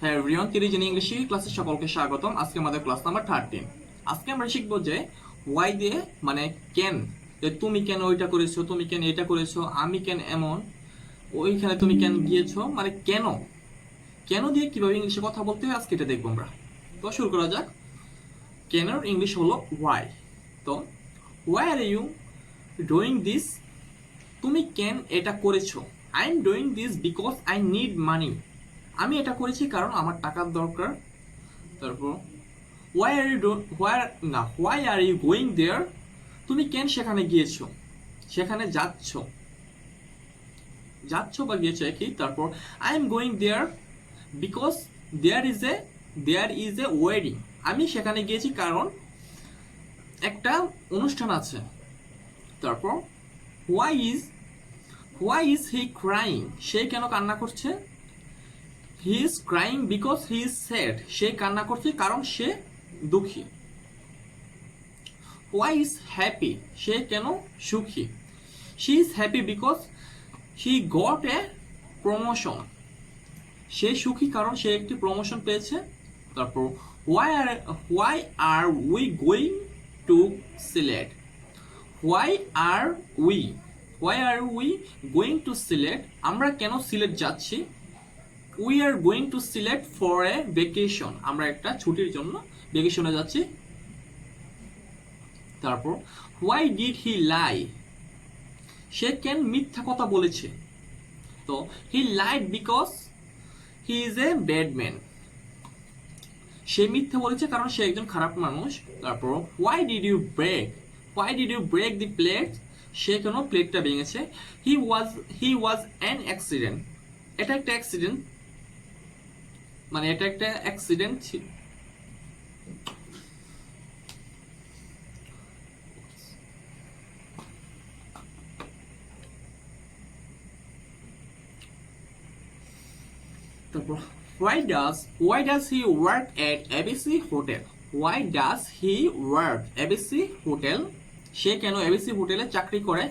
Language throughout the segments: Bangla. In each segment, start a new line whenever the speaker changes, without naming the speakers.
হ্যাঁ এভরিওয়ান, তিরিজন ইংলিশ ক্লাসে সকলকে স্বাগতম। আজকে আমাদের ক্লাস নাম্বার 13। আজকে আমরা শিখবো যে ওয়াই দিয়ে মানে কেন, যে তুমি কেন ওইটা করেছো, তুমি কেন এটা করেছো, আমি কেন এমন, ওইখানে তুমি কেন গিয়েছো, মানে কেন কেন দিয়ে কিভাবে ইংলিশে কথা বলতে হয় আজকে এটা দেখবো আমরা। তো শুরু করা যাক। কেনর ইংলিশ হলো ওয়াই। তো why are you doing this, তুমি কেন এটা করেছো। I am doing this because I need money, আমি এটা করেছি কারণ আমার টাকার দরকার। তারপর why are you why are you going there, তুমি কেন সেখানে গিয়েছো, সেখানে যাচ্ছ, বা গিয়েছো একই। তারপর I am going there because there is a wedding, আমি সেখানে গিয়েছি কারণ একটা অনুষ্ঠান আছে। তারপর হোয়াই ইজ হি ক্রাইং, সে কেন কান্না করছে। He is crying because he is sad, সে কান্না করছে কারণ সে দুঃখী। হোয়াই ইজ হ্যাপি, সে কেন সুখী। She is happy because he got a promotion, সে সুখী কারণ সে একটি প্রমোশন পেয়েছে। তারপর why are we going to Sylhet, why are we going to Sylhet, আমরা কেন সিলেট যাচ্ছি। We are going to Sylhet for a vacation, আমরা একটা ছুটির জন্য ভেকেশনে যাচ্ছি। তারপর হোয়াই ডিড হি লাই, সে কেন মিথ্যা কথা বলেছে। তো he lied because he is a bad man, সে মিথ্যা বলেছে কারণ সে একজন খারাপ মানুষ। তারপর why did you break the plate, সে কেন প্লেটটা ভেঙেছে। হি ওয়াজ অ্যান অ্যাক্সিডেন্ট, এটা একটা অ্যাক্সিডেন্ট, মানে এটা একটা অ্যাক্সিডেন্ট ছিল। তারপর why does he work at ABC hotel, why does he work ABC hotel, সে কেন এবিসি হোটেলে চাকরি করে।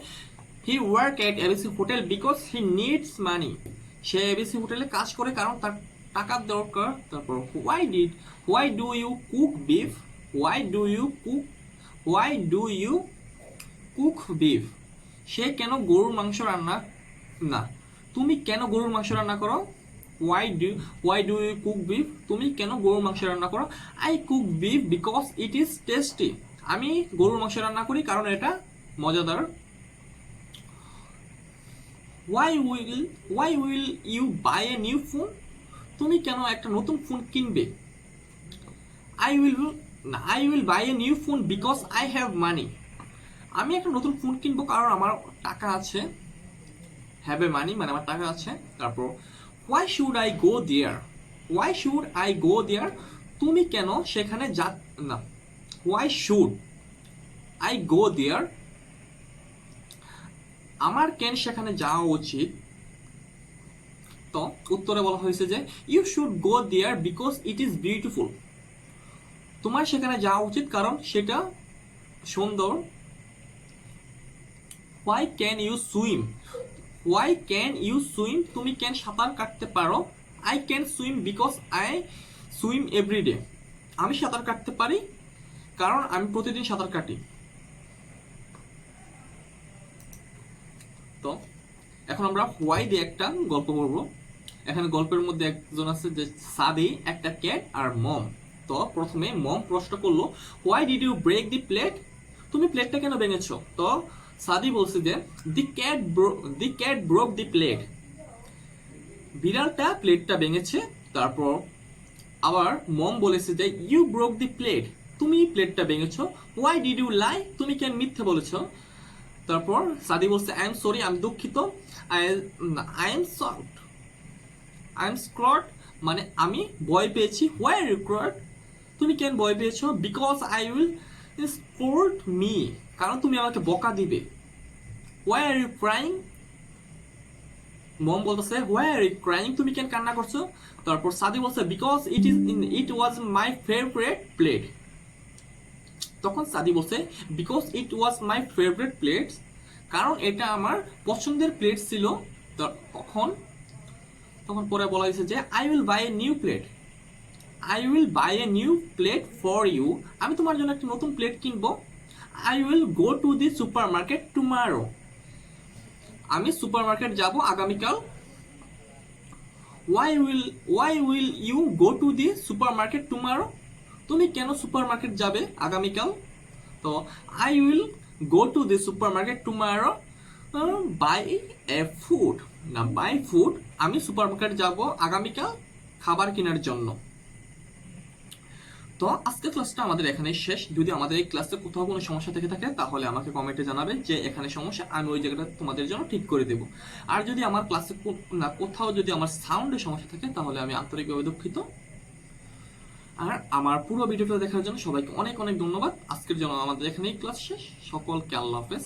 he work at ABC hotel because he needs money, সে এবিসি হোটেলে কাজ করে কারণ তার টাকার দরকার। তারপর why do you cook beef, why do you cook beef, সে কেন গরুর মাংস রান্না না, তুমি কেন গরুর মাংস রান্না করো। why do you cook beef, তুমি কেন গরুর মাংস রান্না করো। I cook beef because it is tasty, আমি গরুর মাংস রান্না করি কারণ এটা মজাদার। why will you buy a new phone, তুমি কেন একটা নতুন ফোন কিনবে। I will buy a new phone because I have money, আমি একটা নতুন ফোন কিনবো কারণ আমার টাকা আছে। have a money মানে আমার টাকা আছে। তারপর why should I go there, তুমি কেন সেখানে না, why should I go there, আমার কেন সেখানে যাওয়া উচিত। তো উত্তরে বলা হয়েছে যে you should go there because it is beautiful, তোমার সেখানে যাওয়া উচিত কারণ সেটা সুন্দর। why can you swim, তুমি কেন সাঁতার কাটতে পারো। I can swim because I swim every day, আমি সাঁতার কাটতে পারি কারণ আমি প্রতিদিন সাঁতার কাটি। তো এখন আমরা হোয়াই দিয়ে একটা গল্প পড়ব। এখানে গল্পের মধ্যে একজন আছে যে সাদি, একটা ক্যাট আর মম। তো প্রথমে মম প্রশ্ন করলো why did you break the plate, তুমি প্লেটটা কেন ভেঙেছো। তো সাদি বলছে যে the cat broke the plate, বিড়ালটা প্লেটটা ভেঙেছে। তারপর আবার মম বলেছে যে ইউ ব্রোক দি প্লেট, তুমি প্লেটটা ভেঙেছো। হোয়াই ডিড ইউ লাই, তুমি কেন মিথ্যে বলেছো। তারপর সাদি বলছে আই এম সরি, আমি দুঃখিত। আই এম স্ক্রট, মানে আমি ভয় পেয়েছি। হোয়াই আর ইউ ক্রট, তুমি কেন ভয় পেয়েছো। Because I will scold me, কারণ তুমি আমাকে বকা দিবে। হোয়াই আর ইউ ক্রাইং, মম বলতেছে হোয়াই আর ইউ ক্রাইং, তুমি কেন কান্না করছো। তারপর সাদি বলছে because it was my favourite plate, তখন সাদি বলছে because it was my favourite plate, কারণ এটা আমার পছন্দের প্লেট ছিল। তখন পরে বলা হয়েছে যে I will buy a new plate, I will buy a new plate for you, আমি তোমার জন্য একটা নতুন প্লেট কিনবো। I will go to the supermarket tomorrow, আমি সুপার মার্কেট যাব আগামীকাল। Why will you go to the supermarket tomorrow, তুমি কেন সুপার মার্কেট যাবে আগামীকাল? তো I will go to the supermarket tomorrow buy a food, না বাই ফুড, আমি সুপার মার্কেট যাব আগামীকাল খাবার কেনার জন্য। তো আজকের ক্লাসটা আমাদের এখানেই শেষ। যদি আমাদের এই ক্লাসে কোথাও কোনো সমস্যা থেকে থাকে তাহলে আমাকে কমেন্টে জানাবে যে এখানে সমস্যা, আমি ওই জায়গাটা তোমাদের জন্য ঠিক করে দেবো। আর যদি আমার ক্লাসে না কোথাও যদি আমার সাউন্ডের সমস্যা থাকে তাহলে আমি আন্তরিকভাবে দুঃখিত। আর আমার পুরো ভিডিওটা দেখার জন্য সবাইকে অনেক অনেক ধন্যবাদ। আজকের জন্য আমাদের এখানেই ক্লাস শেষ। সকলকে আল্লাহ হাফেজ।